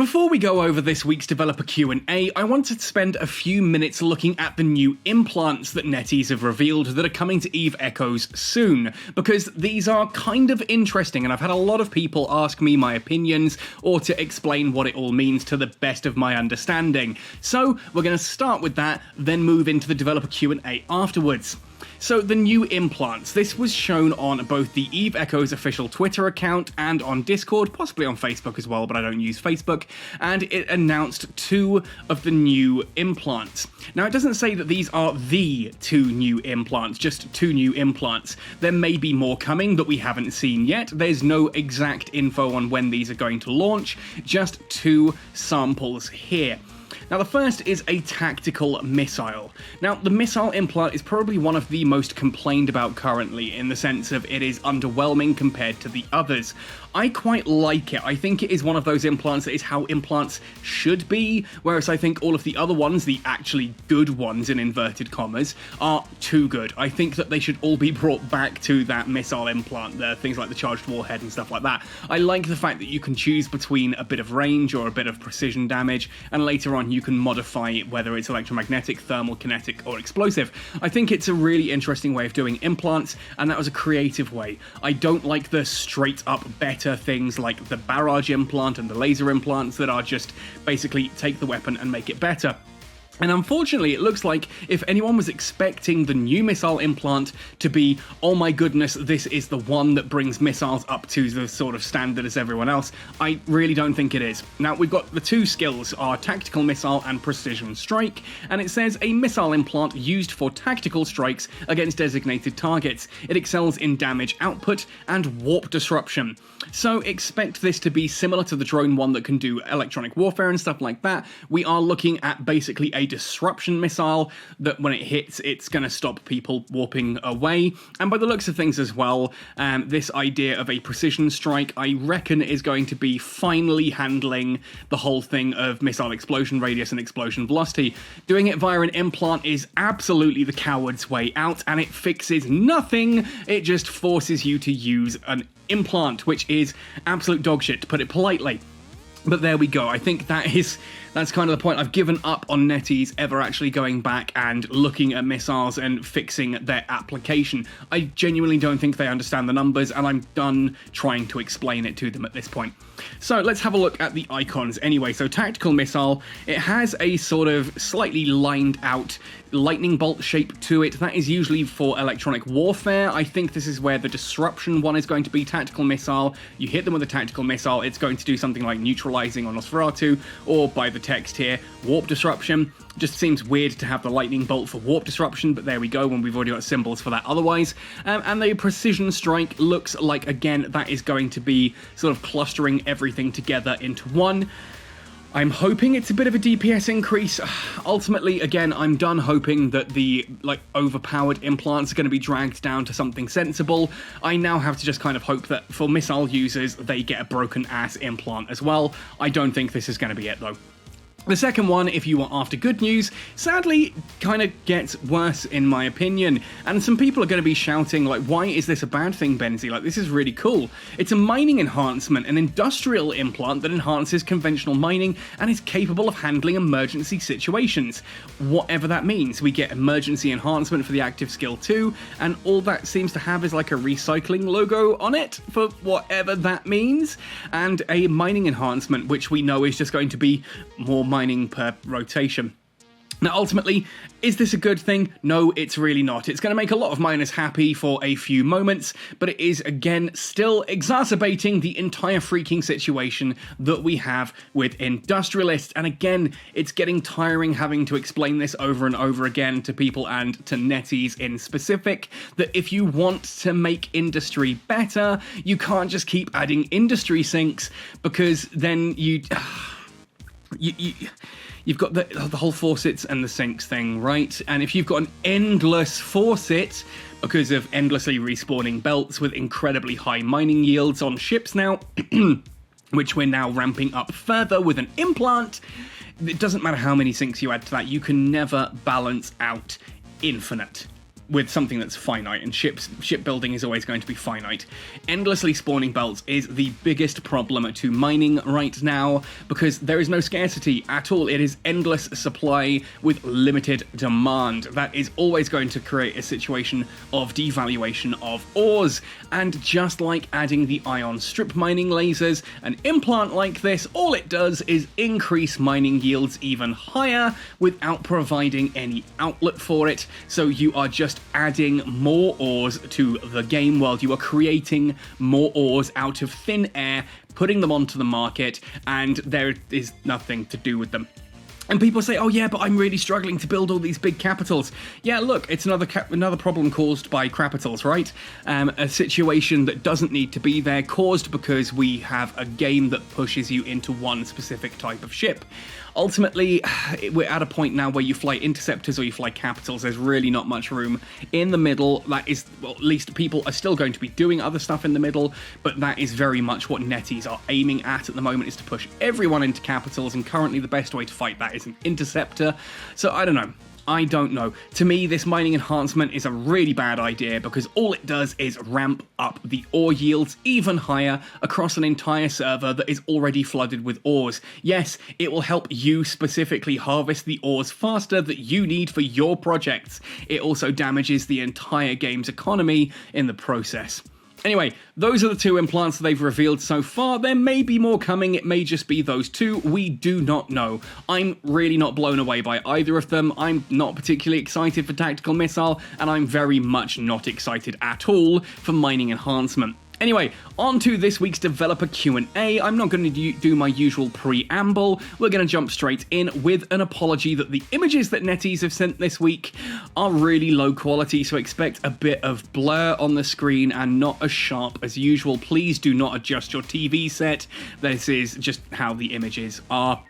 Before we go over this week's developer Q&A, I wanted to spend a few minutes looking at the new implants that NetEase have revealed that are coming to Eve Echoes soon, because these are kind of interesting and I've had a lot of people ask me my opinions or to explain what it all means to the best of my understanding. So we're going to start with that, then move into the developer Q&A afterwards. So the new implants, this was shown on both the Eve Echoes official Twitter account and on Discord, possibly on Facebook as well, but I don't use Facebook, and it announced 2 of the new implants. Now it doesn't say that these are the 2 new implants, just 2 new implants. There may be more coming that we haven't seen yet. There's no exact info on when these are going to launch, just 2 samples here. Now the first is a tactical missile. Now the missile implant is probably one of the most complained about currently, in the sense of it is underwhelming compared to the others. I quite like it. I think it is one of those implants that is how implants should be, whereas I think all of the other ones, the actually good ones in inverted commas, are too good. I think that they should all be brought back to that missile implant, things like the charged warhead and stuff like that. I like the fact that you can choose between a bit of range or a bit of precision damage, and later on you can modify whether it's electromagnetic, thermal, kinetic, or explosive. I think it's a really interesting way of doing implants, and that was a creative way. I don't like the straight up better things like the barrage implant and the laser implants that are just basically take the weapon and make it better. And unfortunately, it looks like if anyone was expecting the new missile implant to be, oh my goodness, this is the one that brings missiles up to the sort of standard as everyone else, I really don't think it is. Now, we've got the 2 skills, are tactical missile and precision strike, and it says a missile implant used for tactical strikes against designated targets. It excels in damage output and warp disruption. So expect this to be similar to the drone one that can do electronic warfare and stuff like that. We are looking at basically a disruption missile that when it hits, it's going to stop people warping away. And by the looks of things as well, this idea of a precision strike, I reckon, is going to be finally handling the whole thing of missile explosion radius and explosion velocity. Doing it via an implant is absolutely the coward's way out, and it fixes nothing. It just forces you to use an implant, which is absolute dog shit, to put it politely. But there we go. I think that's kind of the point. I've given up on NetEase ever actually going back and looking at missiles and fixing their application. I genuinely don't think they understand the numbers, and I'm done trying to explain it to them at this point. So let's have a look at the icons anyway. So tactical missile, it has a sort of slightly lined out lightning bolt shape to it. That is usually for electronic warfare. I think this is where the disruption one is going to be tactical missile. You hit them with a tactical missile, it's going to do something like neutralizing on Nosferatu, or by the text here, warp disruption. Just seems weird to have the lightning bolt for warp disruption, but there we go when we've already got symbols for that otherwise. And the precision strike looks like, again, that is going to be sort of clustering everything together into one. I'm hoping it's a bit of a DPS increase. Ultimately, again, I'm done hoping that the overpowered implants are going to be dragged down to something sensible. I now have to just kind of hope that for missile users, they get a broken ass implant as well. I don't think this is going to be it though. The second one, if you are after good news, sadly kind of gets worse in my opinion, and some people are going to be shouting like, why is this a bad thing, Benzie? Like, this is really cool. It's a mining enhancement, an industrial implant that enhances conventional mining and is capable of handling emergency situations. Whatever that means. We get emergency enhancement for the active skill 2, and all that seems to have is like a recycling logo on it for whatever that means, and a mining enhancement, which we know is just going to be more mining per rotation. Now, ultimately, is this a good thing? No, it's really not. It's going to make a lot of miners happy for a few moments, but it is, again, still exacerbating the entire freaking situation that we have with industrialists. And again, it's getting tiring having to explain this over and over again to people and to NetEase in specific, that if you want to make industry better, you can't just keep adding industry sinks, because then you've got the whole faucets and the sinks thing, right? And if you've got an endless faucet because of endlessly respawning belts with incredibly high mining yields on ships now, which we're now ramping up further with an implant, it doesn't matter how many sinks you add to that, you can never balance out infinite. with something that's finite, and shipbuilding is always going to be finite. Endlessly spawning belts is the biggest problem to mining right now, because there is no scarcity at all. It is endless supply with limited demand. That is always going to create a situation of devaluation of ores, and just like adding the ion strip mining lasers, an implant like this, all it does is increase mining yields even higher without providing any outlet for it. So you are just adding more ores to the game world. You are creating more ores out of thin air, putting them onto the market, and there is nothing to do with them. And people say, oh yeah, but I'm really struggling to build all these big capitals. Yeah, look, it's another problem caused by capitals, right? A situation that doesn't need to be there, caused because we have a game that pushes you into one specific type of ship. Ultimately, we're at a point now where you fly interceptors or you fly capitals. There's really not much room in the middle. That is, well, at least people are still going to be doing other stuff in the middle, but that is very much what NetEase are aiming at the moment, is to push everyone into capitals, and currently the best way to fight that is an interceptor. So I don't know. To me, this mining enhancement is a really bad idea, because all it does is ramp up the ore yields even higher across an entire server that is already flooded with ores. Yes, it will help you specifically harvest the ores faster that you need for your projects. It also damages the entire game's economy in the process. Anyway, those are the two implants that they've revealed so far. There may be more coming, it may just be those two, we do not know. I'm really not blown away by either of them. I'm not particularly excited for Tactical Missile, and I'm very much not excited at all for Mining Enhancement. Anyway, on to this week's developer Q&A. I'm not going to do my usual preamble. We're going to jump straight in with an apology that the images that NetEase have sent this week are really low quality, so expect a bit of blur on the screen and not as sharp as usual. Please do not adjust your TV set. This is just how the images are.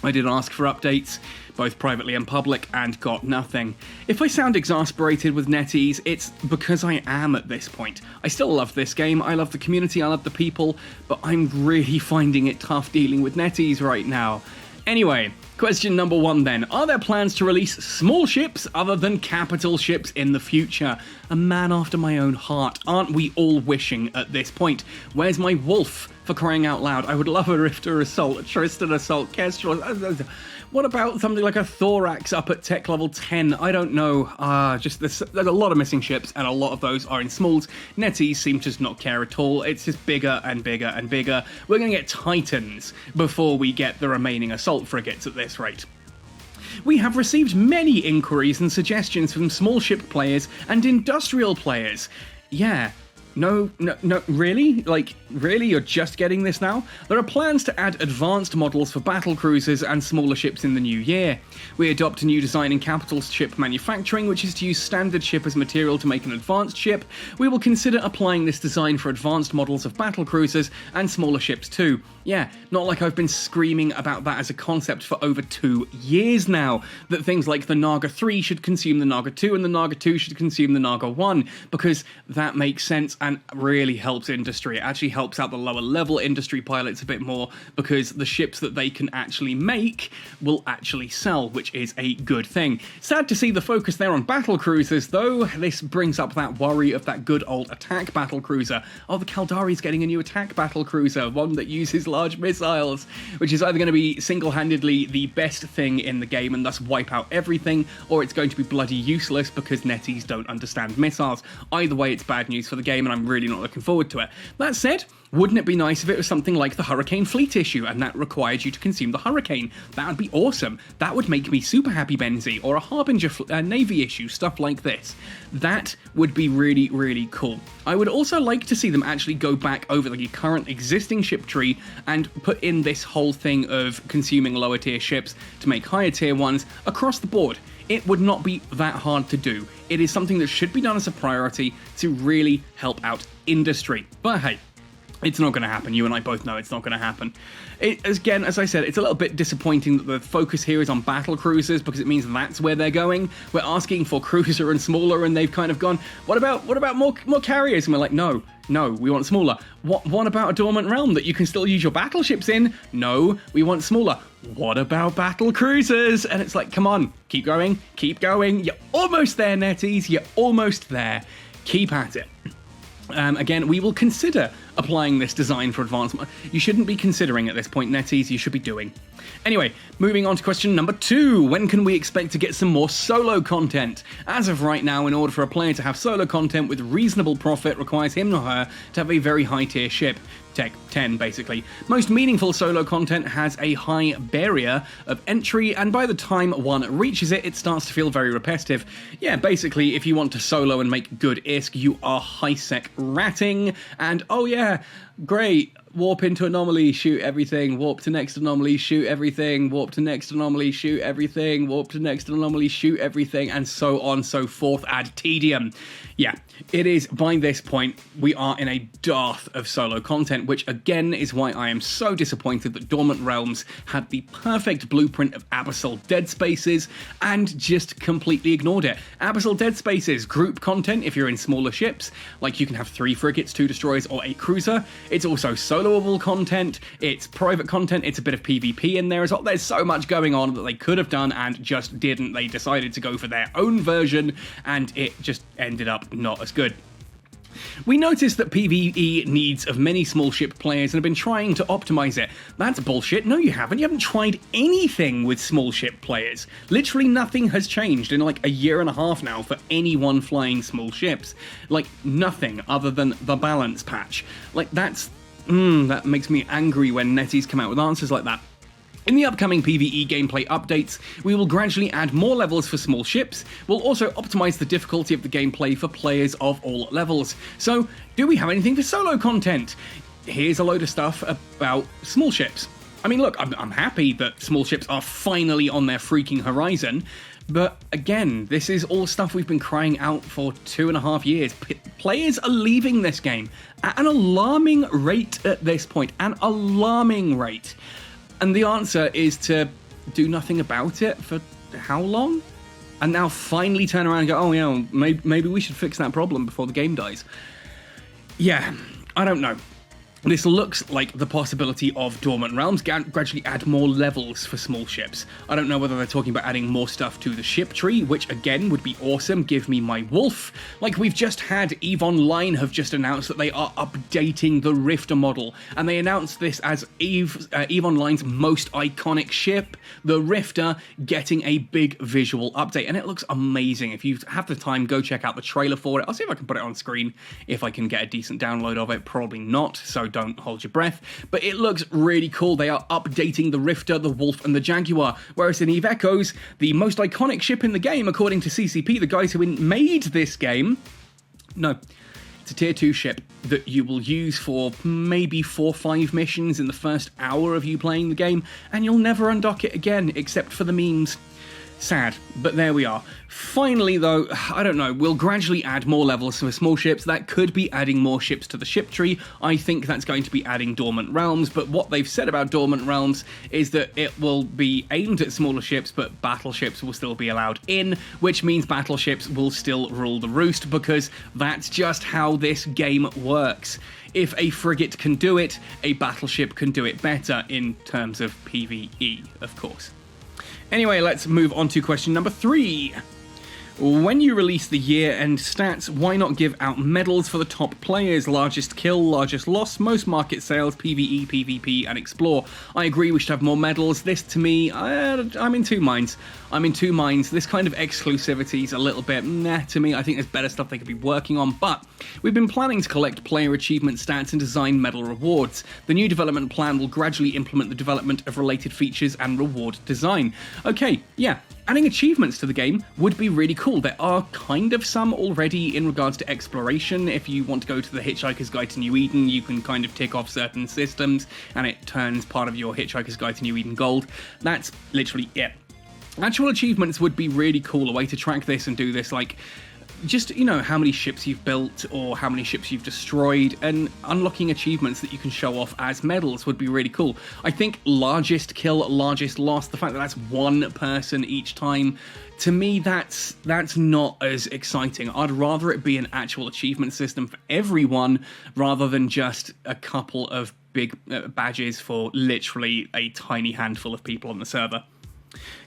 I did ask for updates, both privately and public, and got nothing. If I sound exasperated with NetEase, it's because I am at this point. I still love this game, I love the community, I love the people, but I'm really finding it tough dealing with NetEase right now. Anyway, question number one then. Are there plans to release small ships other than capital ships in the future? A man after my own heart. Aren't we all wishing at this point? Where's my wolf, for crying out loud? I would love a Rifter Assault, a Tristan Assault, Kestrel. What about something like a Thorax up at tech level 10? I don't know. There's a lot of missing ships, and a lot of those are in smalls. NetEase seem to just not care at all. It's just bigger and bigger and bigger. We're going to get Titans before we get the remaining assault frigates at this rate. We have received many inquiries and suggestions from small ship players and industrial players. Yeah. No, really? Really? You're just getting this now? There are plans to add advanced models for battle cruisers and smaller ships in the new year. We adopt a new design in capital ship manufacturing, which is to use standard ship as material to make an advanced ship. We will consider applying this design for advanced models of battle cruisers and smaller ships too. Yeah, not like I've been screaming about that as a concept for over 2 years now, that things like the Naga 3 should consume the Naga 2 and the Naga 2 should consume the Naga 1, because that makes sense and really helps industry. It actually helps out the lower level industry pilots a bit more, because the ships that they can actually make will actually sell, which is a good thing. Sad to see the focus there on battle cruisers though. This brings up that worry of that good old attack battle cruiser. Oh, the Caldari's getting a new attack battle cruiser, one that uses large missiles, which is either going to be single-handedly the best thing in the game and thus wipe out everything, or it's going to be bloody useless because NetEase don't understand missiles. Either way, it's bad news for the game, and I'm really not looking forward to it. That said, wouldn't it be nice if it was something like the Hurricane Fleet issue, and that required you to consume the Hurricane? That would be awesome. That would make me super happy, Benzie, or a Harbinger Navy issue, stuff like this. That would be really, really cool. I would also like to see them actually go back over the current existing ship tree and put in this whole thing of consuming lower tier ships to make higher tier ones across the board. It would not be that hard to do. It is something that should be done as a priority to really help out industry. But hey, It's not going to happen. You and I both know it's not going to happen. Again, as I said, it's a little bit disappointing that the focus here is on battle cruisers because it means that's where they're going. We're asking for cruiser and smaller, and they've kind of gone, what about more carriers? And we're like, no, we want smaller. What about a dormant realm that you can still use your battleships in? No, we want smaller. What about battle cruisers? And it's like, come on, keep going. You're almost there, Netties. You're almost there. Keep at it. Again, we will consider applying this design for advancement. You shouldn't be considering at this point, Netties, you should be doing. Anyway, moving on to question number 2. When can we expect to get some more solo content? As of right now, in order for a player to have solo content with reasonable profit requires him or her to have a very high tier ship. Tech 10, basically. Most meaningful solo content has a high barrier of entry, and by the time one reaches it, it starts to feel very repetitive. Yeah, basically, if you want to solo and make good ISK, you are high-sec ratting, and oh yeah, great, warp into anomaly, shoot everything, warp to next anomaly, shoot everything, warp to next anomaly, shoot everything, warp to next anomaly, shoot everything, and so on and so forth ad tedium. Yeah, it is, by this point, we are in a dearth of solo content, which again is why I am so disappointed that Dormant Realms had the perfect blueprint of Abyssal Dead Spaces and just completely ignored it. Abyssal Dead Spaces, group content if you're in smaller ships, like you can have 3 frigates, 2 destroyers, or a cruiser. It's also soloable content, it's private content, it's a bit of PvP in there as well. There's so much going on that they could have done and just didn't. They decided to go for their own version, and it just ended up not as good. We noticed that PvE needs of many small ship players and have been trying to optimize it. That's bullshit. No, you haven't. You haven't tried anything with small ship players. Literally nothing has changed in like a year and a half now for anyone flying small ships. Like nothing other than the balance patch. Like that makes me angry when Netties come out with answers like that. In the upcoming PvE gameplay updates, we will gradually add more levels for small ships. We'll also optimize the difficulty of the gameplay for players of all levels. So, do we have anything for solo content? Here's a load of stuff about small ships. I mean, look, I'm happy that small ships are finally on their freaking horizon, but again, this is all stuff we've been crying out for 2.5 years. Players are leaving this game at an alarming rate at this point. An alarming rate. And the answer is to do nothing about it for how long? And now finally turn around and go, oh yeah, maybe we should fix that problem before the game dies. Yeah, I don't know. This looks like the possibility of Dormant Realms gradually add more levels for small ships. I don't know whether they're talking about adding more stuff to the ship tree, which again would be awesome, give me my wolf. Like we've just had EVE Online have just announced that they are updating the Rifter model, and they announced this as EVE Online's most iconic ship, the Rifter, getting a big visual update, and it looks amazing. If you have the time, go check out the trailer for it. I'll see if I can put it on screen, if I can get a decent download of it, probably not, so don't hold your breath, but it looks really cool. They are updating the Rifter, the Wolf, and the Jaguar, whereas in EVE Echoes, the most iconic ship in the game, according to CCP, the guys who made this game, no, it's a tier 2 ship that you will use for maybe 4 or 5 missions in the first hour of you playing the game, and you'll never undock it again, except for the memes. Sad, but there we are. Finally, though, I don't know, we'll gradually add more levels for small ships. That could be adding more ships to the ship tree. I think that's going to be adding Dormant Realms, but what they've said about Dormant Realms is that it will be aimed at smaller ships, but battleships will still be allowed in, which means battleships will still rule the roost, because that's just how this game works. If a frigate can do it, a battleship can do it better in terms of PvE, of course. Anyway, let's move on to question number 3. When you release the year-end stats, why not give out medals for the top players? Largest kill, largest loss, most market sales, PvE, PvP, and explore. I agree we should have more medals. This, to me, I'm in two minds. This kind of exclusivity is a little bit meh to me. I think there's better stuff they could be working on, but we've been planning to collect player achievement stats and design medal rewards. The new development plan will gradually implement the development of related features and reward design. Okay, yeah. Adding achievements to the game would be really cool. There are kind of some already in regards to exploration. If you want to go to the Hitchhiker's Guide to New Eden, you can kind of tick off certain systems and it turns part of your Hitchhiker's Guide to New Eden gold. That's literally it. Actual achievements would be really cool, a way to track this and do this, like, just, you know, how many ships you've built or how many ships you've destroyed, and unlocking achievements that you can show off as medals would be really cool. I think largest kill, largest loss, the fact that that's one person each time, to me that's not as exciting. I'd rather it be an actual achievement system for everyone rather than just a couple of big badges for literally a tiny handful of people on the server.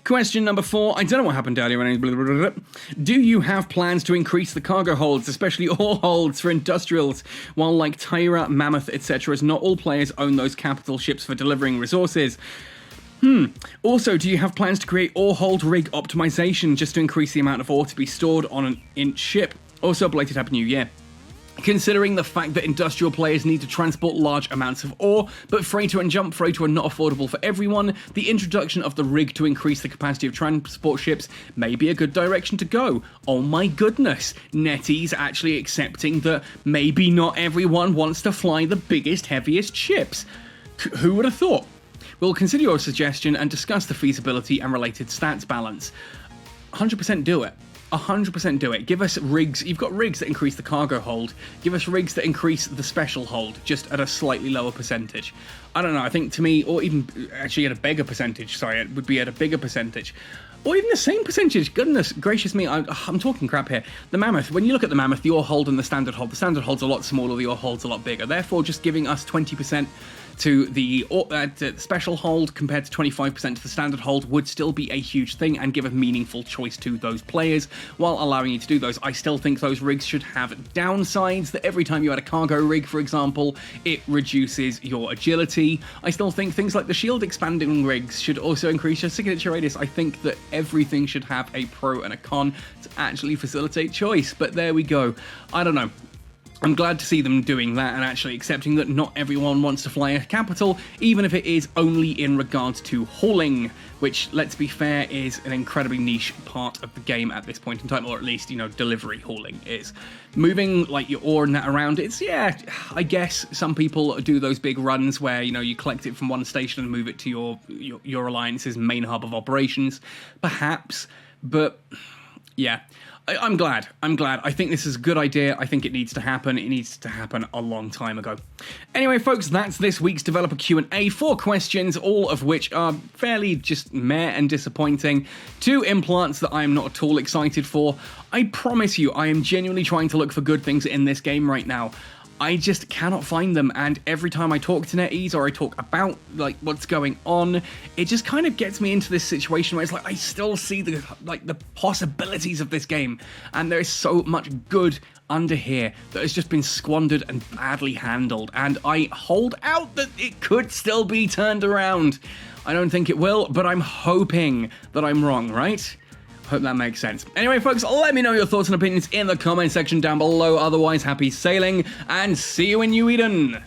Question number 4. I don't know what happened earlier. Do you have plans to increase the cargo holds, especially ore holds for industrials? While like Tyra, Mammoth, etc., as not all players own those capital ships for delivering resources. Also, do you have plans to create ore hold rig optimization just to increase the amount of ore to be stored on an inch ship? Also, belated Happy New Year. Considering the fact that industrial players need to transport large amounts of ore, but freighter and jump freighter are not affordable for everyone, the introduction of the rig to increase the capacity of transport ships may be a good direction to go. Oh my goodness, NetEase actually accepting that maybe not everyone wants to fly the biggest, heaviest ships. Who would have thought? We'll consider your suggestion and discuss the feasibility and related stats balance. 100% do it. 100% do it. Give us rigs. You've got rigs that increase the cargo hold. Give us rigs that increase the special hold, just at a slightly lower percentage. I don't know, I think to me, or even actually at a bigger percentage, sorry, it would be at a bigger percentage. Or even the same percentage. Goodness gracious me, I'm talking crap here. The Mammoth, when you look at the Mammoth, the ore hold and the standard hold's a lot smaller, the ore hold's a lot bigger. Therefore, just giving us 20% to the special hold compared to 25% to the standard hold would still be a huge thing and give a meaningful choice to those players while allowing you to do those. I still think those rigs should have downsides, that every time you add a cargo rig, for example, it reduces your agility. I still think things like the shield expanding rigs should also increase your signature radius. I think that everything should have a pro and a con to actually facilitate choice, but there we go. I don't know. I'm glad to see them doing that and actually accepting that not everyone wants to fly a capital, even if it is only in regards to hauling, which, let's be fair, is an incredibly niche part of the game at this point in time, or at least, you know, delivery hauling is. Moving, like, your ore and that around, it's, yeah, I guess some people do those big runs where, you know, you collect it from one station and move it to your alliance's main hub of operations, perhaps, but, yeah. I'm glad. I think this is a good idea. I think it needs to happen. It needs to happen a long time ago. Anyway, folks, that's this week's developer Q&A. 4 questions, all of which are fairly just meh and disappointing. 2 implants that I am not at all excited for. I promise you, I am genuinely trying to look for good things in this game right now. I just cannot find them, and every time I talk to NetEase or I talk about, like, what's going on, it just kind of gets me into this situation where it's like, I still see the possibilities of this game, and there is so much good under here that has just been squandered and badly handled, and I hold out that it could still be turned around. I don't think it will, but I'm hoping that I'm wrong, right? Hope that makes sense. Anyway, folks, let me know your thoughts and opinions in the comment section down below. Otherwise, happy sailing, and see you in New Eden!